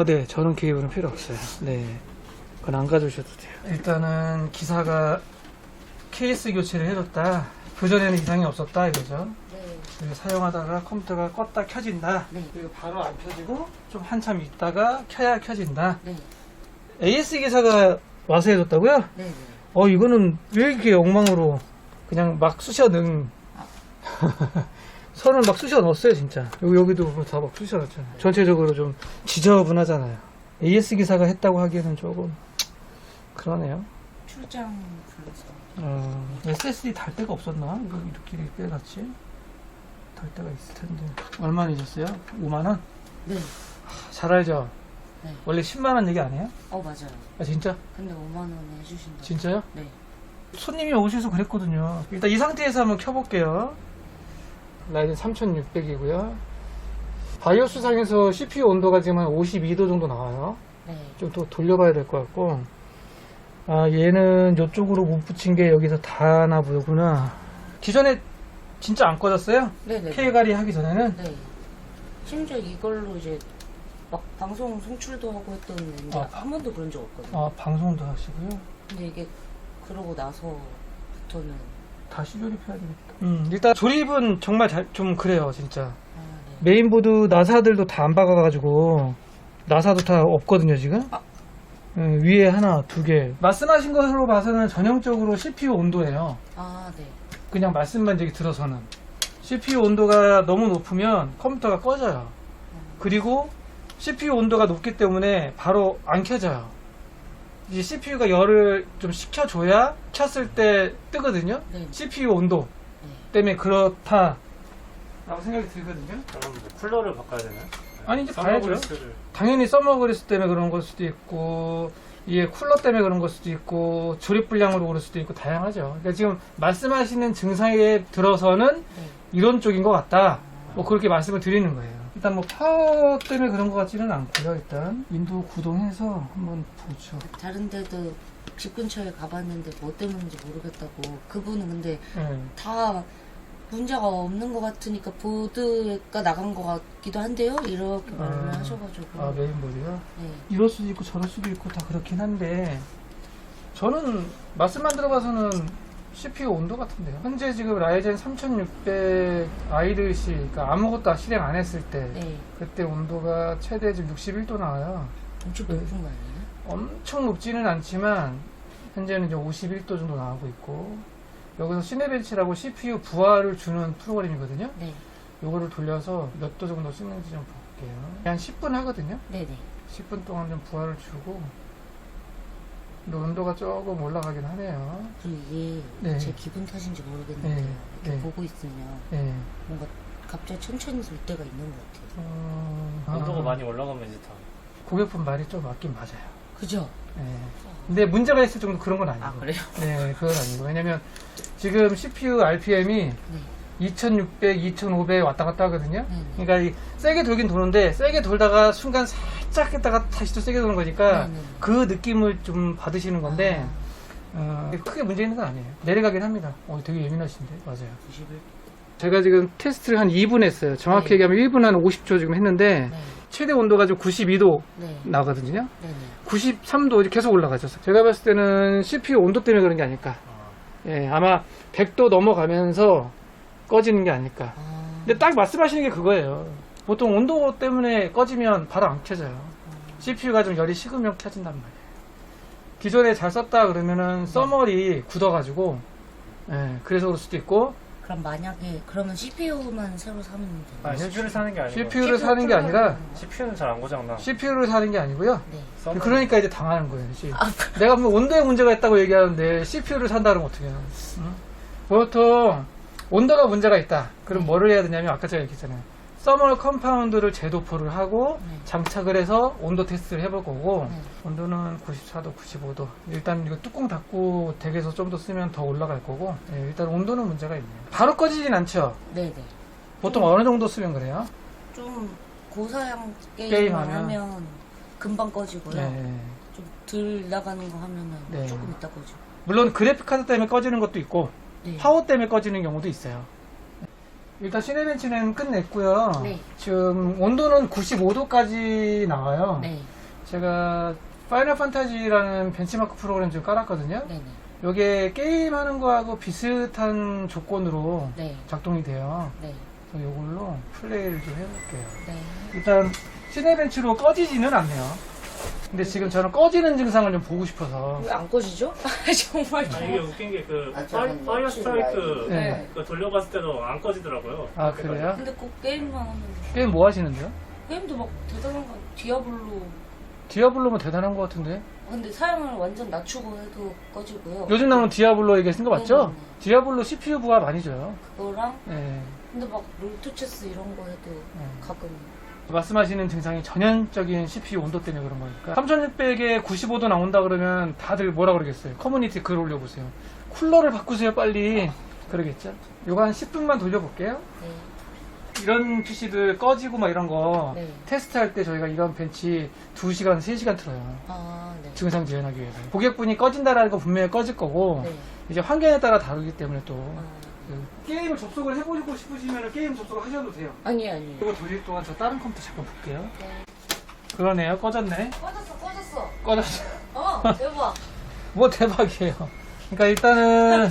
네. 저런 케이블은 필요 없어요. 네. 그건 안 가져오셔도 돼요. 일단은 기사가 케이스 교체를 해줬다. 그전에는 이상이 없었다 이거죠. 네. 그리고 사용하다가 컴퓨터가 껐다 켜진다. 네. 그리고 바로 안 켜지고 좀 한참 있다가 켜야 켜진다. 네. AS 기사가 와서 해줬다고요? 네. 네. 이거는 왜 이렇게 엉망으로 그냥 막 쑤셔 넣은 선을 막 쑤셔 넣었어요 진짜. 여기도 다 막 쑤셔 넣었잖아요. 전체적으로 좀 지저분하잖아요. AS 기사가 했다고 하기에는 조금 그러네요. 출장 불러서. SSD 달 데가 없었나? 이거 이렇게 빼놨지? 달 데가 있을 텐데. 얼마 내셨어요? 5만원? 네. 잘 알죠? 네. 원래 10만원 얘기 안 해요? 맞아요. 아 진짜? 근데 5만 원에 해주신다고. 진짜요? 네. 손님이 오셔서 그랬거든요. 일단 이 상태에서 한번 켜볼게요. 라이젠 3600이고요. 바이오스 상에서 CPU 온도가 지금 한 52도 정도 나와요. 네. 좀 더 돌려봐야 될 것 같고. 얘는 이쪽으로 못 붙인 게 여기서 다나 보구나. 기존에 진짜 안 꺼졌어요? 네네. K가리 하기 전에는? 네. 심지어 이걸로 이제 막 방송 송출도 하고 했던 한 번도 그런 적 없거든요. 방송도 하시고요. 근데 이게 그러고 나서부터는 다시 조립해야 되겠다. 일단 조립은 정말 좀 그래요, 진짜. 네. 메인보드 나사들도 다 안 박아가지고 나사도 다 없거든요, 지금. 위에 하나, 두 개. 말씀하신 것으로 봐서는 전형적으로 CPU 온도예요. 네. 그냥 말씀만 이렇게 들어서는. CPU 온도가 너무 높으면 컴퓨터가 꺼져요. 그리고 CPU 온도가 높기 때문에 바로 안 켜져요. 이제 CPU가 열을 좀 식혀줘야 켰을 때 뜨거든요. 네. CPU 온도 때문에 그렇다 라고 생각이 들거든요. 그럼 쿨러를 바꿔야 되나요? 아니 이제 봐야죠. 서머그리스를. 당연히 서머그리스 때문에 그런 걸 수도 있고 이게 쿨러 때문에 그런 걸 수도 있고 조립 불량으로 그럴 수도 있고 다양하죠. 그러니까 지금 말씀하시는 증상에 들어서는 이런 쪽인 것 같다. 뭐 그렇게 말씀을 드리는 거예요. 일단 뭐 파워 때문에 그런 것 같지는 않고요. 일단 윈도우 구동해서 한번 보죠. 다른 데도 집 근처에 가봤는데 뭐 때문인지 모르겠다고. 그분은 근데 네. 다 문제가 없는 것 같으니까 보드가 나간 것 같기도 한데요? 이렇게 말을 하셔가지고. 메인보드요? 네. 이럴 수도 있고 저럴 수도 있고 다 그렇긴 한데 저는 말씀만 들어봐서는 CPU 온도 같은데요. 현재 지금 라이젠 3600 아이들시 그러니까 아무것도 실행 안 했을 때 네. 그때 온도가 최대 지금 61도 나와요. 엄청 높은 거 아니에요? 엄청 높지는 않지만 현재는 이제 51도 정도 나오고 있고 여기서 시네벤치라고 CPU 부하를 주는 프로그램이거든요. 네. 요거를 돌려서 몇 도 정도 쓰는지 좀 볼게요. 한 10분 하거든요. 네네. 10분 동안 좀 부하를 주고 근데 온도가 조금 올라가긴 하네요. 그리고 이게 네. 제 기분 탓인지 모르겠는데 네. 이렇게 네. 보고 있으면 네. 뭔가 갑자기 천천히 들 때가 있는 것 같아요. 온도가 많이 올라가면 이제 다. 고객분 말이 좀 맞긴 맞아요. 그죠? 네. 근데 문제가 있을 정도 그런 건 아니고. 그래요? 네, 그건 아니고. 왜냐면 지금 CPU RPM이 네. 2600, 2500 왔다 갔다 하거든요. 네. 그러니까 이 세게 돌긴 도는데 세게 돌다가 순간 살짝 했다가 다시 또 세게 도는 거니까 네. 그 느낌을 좀 받으시는 건데 크게 문제 있는 건 아니에요. 내려가긴 합니다. 되게 예민하신데. 맞아요. 91? 제가 지금 테스트를 한 2분 했어요. 정확히 네. 얘기하면 1분 한 50초 지금 했는데 네. 최대 온도가 지금 92도 네. 나거든요. 네네. 93도 계속 올라가죠. 제가 봤을 때는 CPU 온도 때문에 그런 게 아닐까. 예, 아마 100도 넘어가면서 꺼지는 게 아닐까. 근데 딱 말씀하시는 게 그거예요. 보통 온도 때문에 꺼지면 바로 안 켜져요. CPU가 좀 열이 식으면 켜진단 말이에요. 기존에 잘 썼다 그러면은 써머리 굳어가지고, 예, 그래서 그럴 수도 있고, 그럼 만약에 그러면 CPU만 새로 사면 돼요? CPU를 사는 게 아니고. CPU를 사는 게 아니라, CPU는 잘 안 고장나. CPU를 사는 게 아니고요. 네. 그러니까 이제 당하는 거예요. 내가 뭐 온도에 문제가 있다고 얘기하는데 CPU를 산다 그러면 어떻게 해요? 응? 보통 온도가 문제가 있다. 그럼 뭐를 해야 되냐면 아까 제가 얘기했잖아요. 서멀 컴파운드를 재도포를 하고 장착을 해서 온도 테스트를 해볼 거고 온도는 94도, 95도. 일단 이거 뚜껑 닫고 댁에서 좀 더 쓰면 더 올라갈 거고 일단 온도는 문제가 있네요. 바로 꺼지진 않죠? 네네. 보통 어느 정도 쓰면 그래요? 좀 고사양 게임을 게임하면? 하면 금방 꺼지고요. 네. 좀 덜 나가는 거 하면은 네. 조금 있다 꺼지고. 물론 그래픽카드 때문에 꺼지는 것도 있고 네. 파워 때문에 꺼지는 경우도 있어요. 일단 시네벤치는 끝냈고요. 네. 지금 온도는 95도까지 나와요. 네. 제가 파이널 판타지라는 벤치마크 프로그램 좀 깔았거든요. 네네. 요게 게임하는 거하고 비슷한 조건으로 네. 작동이 돼요. 네. 그래서 요걸로 플레이를 좀 해볼게요. 네. 일단 시네벤치로 꺼지지는 않네요. 근데 지금 저는 꺼지는 증상을 좀 보고 싶어서. 왜 안 꺼지죠? 정말. 아니, 이게 웃긴 게 그 아, 잠깐만요. 파이어 스트라이크 네. 그 돌려봤을 때도 안 꺼지더라고요. 아, 그래요? 근데 꼭 게임만 하면 게임 뭐 하시는데요? 게임도 막 대단한 거 디아블로. 디아블로면 대단한 것 같은데. 근데 사양을 완전 낮추고 해도 꺼지고요. 요즘 나오는 디아블로 얘기하신 거 맞죠? 네네네. 디아블로 CPU 부하 많이 줘요. 그거랑 네. 근데 막 롤토체스 이런 거 해도 가끔. 말씀하시는 증상이 전형적인 CPU 온도 때문에 그런 거니까. 3600에 95도 나온다 그러면 다들 뭐라 그러겠어요? 커뮤니티 글 올려보세요. 쿨러를 바꾸세요 빨리. 그러겠죠? 요거 한 10분만 돌려볼게요. 네. 이런 PC들 꺼지고 막 이런 거 네. 테스트할 때 저희가 이런 벤치 2시간, 3시간 틀어요. 아, 네. 증상 재현하기 위해서. 고객분이 꺼진다라는 거 분명히 꺼질 거고 네. 이제 환경에 따라 다르기 때문에 또 아, 게임을 접속을 해보고 싶으시면 게임 접속을 하셔도 돼요. 아니. 이거 돌릴 동안 저 다른 컴퓨터 잠깐 볼게요. 네. 그러네요. 꺼졌네. 꺼졌어. 꺼졌어. 대박. 뭐 대박이에요. 그러니까 일단은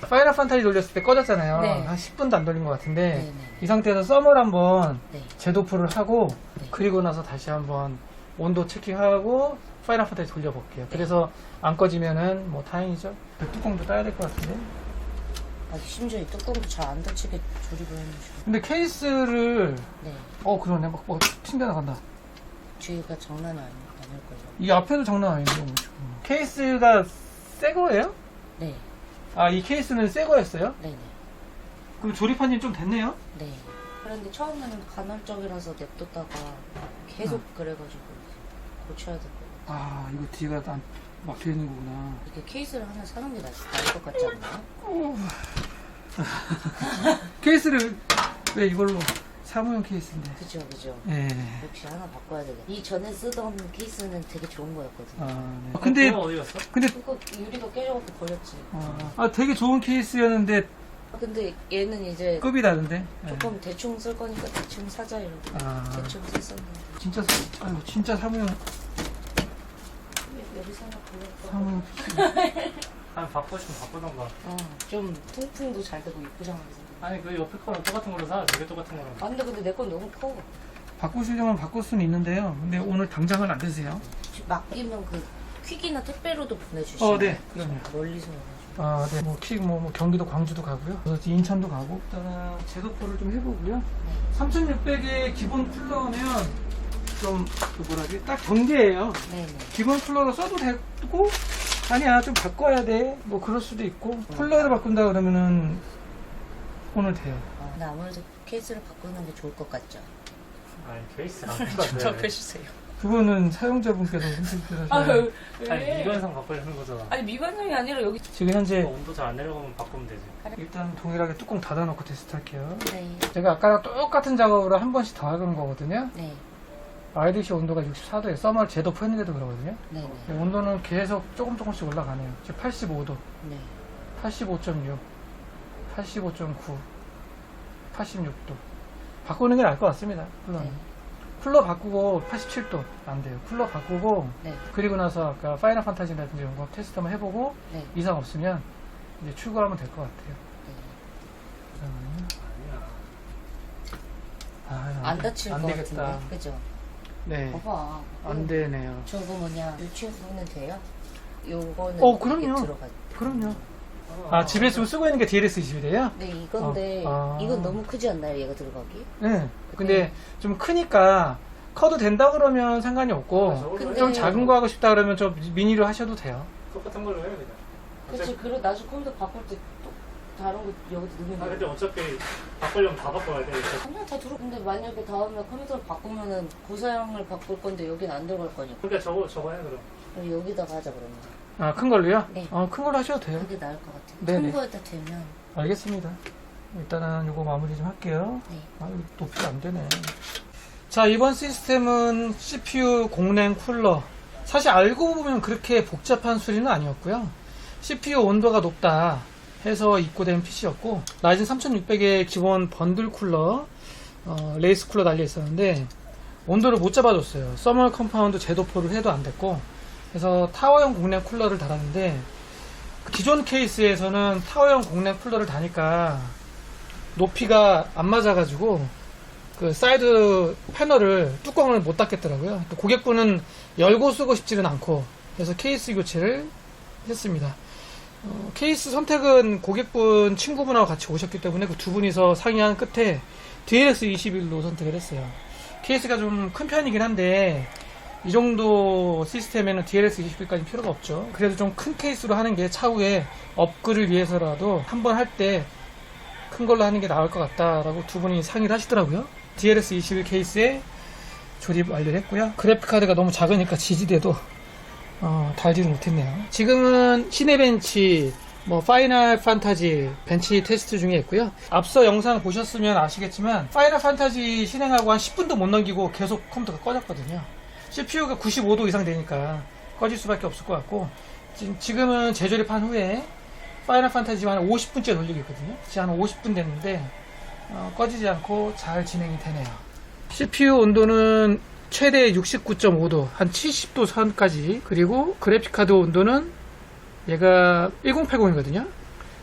파이널 판타지 돌렸을 때 꺼졌잖아요. 네. 한 10분도 안 돌린 것 같은데 네네. 이 상태에서 썸을 한번 네. 제도프를 하고 네. 그리고 나서 다시 한번 온도 체킹하고 파이널 판타지 돌려볼게요. 그래서 안 꺼지면은 뭐 다행이죠. 그 뚜껑도 따야 될 것 같은데. 아, 심지어 이 뚜껑도 잘 안 닫히게 조립을 해놓으셔. 근데 케이스를 네. 그러네. 막 튕겨나간다. 뒤가 장난이 아닐 거예요. 이 앞에도 장난 아닌데. 지금. 케이스가 새 거예요? 네. 아, 이 케이스는 새 거였어요? 네네. 그럼 조립한 지 좀 됐네요? 네. 그런데 처음에는 간헐적이라서 냅뒀다가 계속 그래가지고 고쳐야 될 거예요. 아, 이거 뒤가 막혀 있는 거구나. 이게 케이스를 하나 사는 게 나을 것 같지 않나요? 케이스를 왜 이걸로 사무용 케이스인데. 그죠. 예. 역시 하나 바꿔야 되겠다. 이 전에 쓰던 케이스는 되게 좋은 거였거든요. 아, 네. 근데, 그거 어디 갔어? 그거 유리가 깨져갖고 버렸지. 되게 좋은 케이스였는데 근데 얘는 이제 급이 다른데. 예. 조금 대충 쓸 거니까 대충 사자 이러고 아. 대충 썼었는데 진짜 사무용 여기 생각 버렸고 사무용 PC. 한 바꾸시면 바꾸던가. 좀 통풍도 잘 되고 이쁘잖아요. 아니 그 옆에 거랑 똑같은 걸로 사. 되게 똑같은 거랑. 아 근데 내 건 너무 커. 바꾸시려면 바꿀 수는 있는데요. 근데 오늘 당장은 안 되세요. 맡기면 그 퀵이나 택배로도 보내주시면 네. 그럼요. 멀리서 아, 네. 뭐 경기도 광주도 가고요. 그래서 인천도 가고. 일단은 제도포를 좀 해보고요. 3600의 기본 쿨러면 좀, 딱 경계예요. 네네. 기본 쿨러로 써도 되고, 아니야, 좀 바꿔야 돼. 뭐 그럴 수도 있고. 쿨러를 바꾼다 그러면은 오늘 돼요. 근데 아무래도 케이스를 바꾸는 게 좋을 것 같죠? 아니 케이스 안 좀 똑같아. 해주세요. 그거는 사용자분께서 선택해서 아유, 아니 미관상 바꾸려는 거잖아. 아니 미관상이 아니라 여기. 지금 현재 온도 잘 안 내려가면 바꾸면 되지. 일단 동일하게 뚜껑 닫아놓고 테스트할게요. 네. 제가 아까랑 똑같은 작업으로 한 번씩 더 하는 거거든요. 네. IDC 온도가 64도에 썸을 제도 푸는데도 그러거든요. 네네. 온도는 계속 조금씩 올라가네요. 지금 85도, 네. 85.6, 85.9, 86도. 바꾸는 게 나을 것 같습니다. 쿨러는. 네. 쿨러 바꾸고 87도 안 돼요. 쿨러 바꾸고 네. 그리고 나서 아까 파이널 판타지라든지 이런 거 테스트 한번 해보고 네. 이상 없으면 이제 출고하면 될 것 같아요. 그러면 안 다칠 것 되겠다. 같은데. 그죠? 네, 봐봐. 안 되네요. 저거 뭐냐 유치원은 돼요? 요거는 그럼요. 이게 들어가. 그럼요. 아, 집에 있으면 쓰고 있는 게 DLS 20이래요? 네 이건데 아. 이건 너무 크지 않나요? 얘가 들어가기? 네. 근데 좀 크니까 커도 된다 그러면 상관이 없고 근데- 좀 작은 거 하고 싶다 그러면 좀 미니로 하셔도 돼요. 똑같은 걸로 해요 그냥. 그치. 그리고 나중에 컴퓨터 바꿀 때 또 다른 거 여기다 넣으면 아 돼. 근데 어차피 바꾸려면 다 바꿔야 돼. 그냥 다 들어. 근데 만약에 다음에 컴퓨터를 바꾸면은 고사양을 바꿀 건데 여긴 안 들어갈 거니까. 그러니까 저거 해 그럼. 그럼 여기다가 하자 그러면. 아, 큰 걸로요? 네. 큰 걸로 하셔도 돼요. 그게 나을 것 같아요. 네네. 첨부에다 되면. 알겠습니다. 일단은 이거 마무리 좀 할게요. 네. 아, 이거 높이가 안 되네. 자, 이번 시스템은 CPU 공랭 쿨러. 사실 알고 보면 그렇게 복잡한 수리는 아니었고요. CPU 온도가 높다 해서 입고된 PC였고, 라이젠 3600의 기본 번들 쿨러, 레이스 쿨러 달려 있었는데 온도를 못 잡아줬어요. 서멀 컴파운드 제도포를 해도 안 됐고, 그래서 타워형 공랭 쿨러를 달았는데, 기존 케이스에서는 타워형 공랭 쿨러를 다니까 높이가 안 맞아가지고 그 사이드 패널을 뚜껑을 못 닫겠더라고요. 또 고객분은 열고 쓰고 싶지는 않고, 그래서 케이스 교체를 했습니다. 케이스 선택은 고객분 친구분하고 같이 오셨기 때문에 그 두 분이서 상의한 끝에 DLX21로 선택을 했어요. 케이스가 좀 큰 편이긴 한데 이 정도 시스템에는 DLX21까지 필요가 없죠. 그래도 좀 큰 케이스로 하는 게 차후에 업글을 위해서라도 한번 할 때 큰 걸로 하는 게 나을 것 같다라고 두 분이 상의를 하시더라고요. DLX21 케이스에 조립 완료를 했고요. 그래픽카드가 너무 작으니까 지지대도 달지를 못했네요. 지금은 시네벤치, 파이널 판타지 벤치 테스트 중에 있고요. 앞서 영상 보셨으면 아시겠지만 파이널 판타지 실행하고 한 10분도 못 넘기고 계속 컴퓨터가 꺼졌거든요. CPU가 95도 이상 되니까 꺼질 수밖에 없을 것 같고, 지금은 재조립한 후에 파이널 판타지 한 50분째 돌리고 있거든요. 지금 한 50분 됐는데 꺼지지 않고 잘 진행이 되네요. CPU 온도는 최대 69.5도, 한 70도 선까지, 그리고 그래픽카드 온도는 얘가 1080이거든요.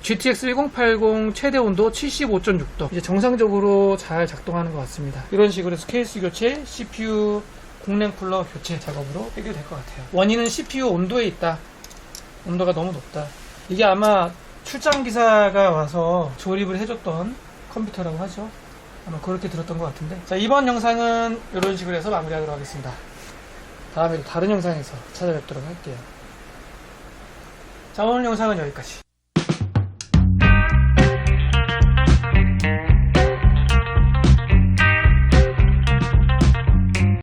GTX 1080 최대 온도 75.6도. 이제 정상적으로 잘 작동하는 것 같습니다. 이런 식으로 해서 케이스 교체, CPU 공랭 쿨러 교체 작업으로 해결될 것 같아요. 원인은 CPU 온도에 있다. 온도가 너무 높다. 이게 아마 출장 기사가 와서 조립을 해줬던 컴퓨터라고 하죠. 아마 그렇게 들었던 것 같은데. 자, 이번 영상은 이런 식으로 해서 마무리하도록 하겠습니다. 다음에도 다른 영상에서 찾아뵙도록 할게요. 자, 오늘 영상은 여기까지.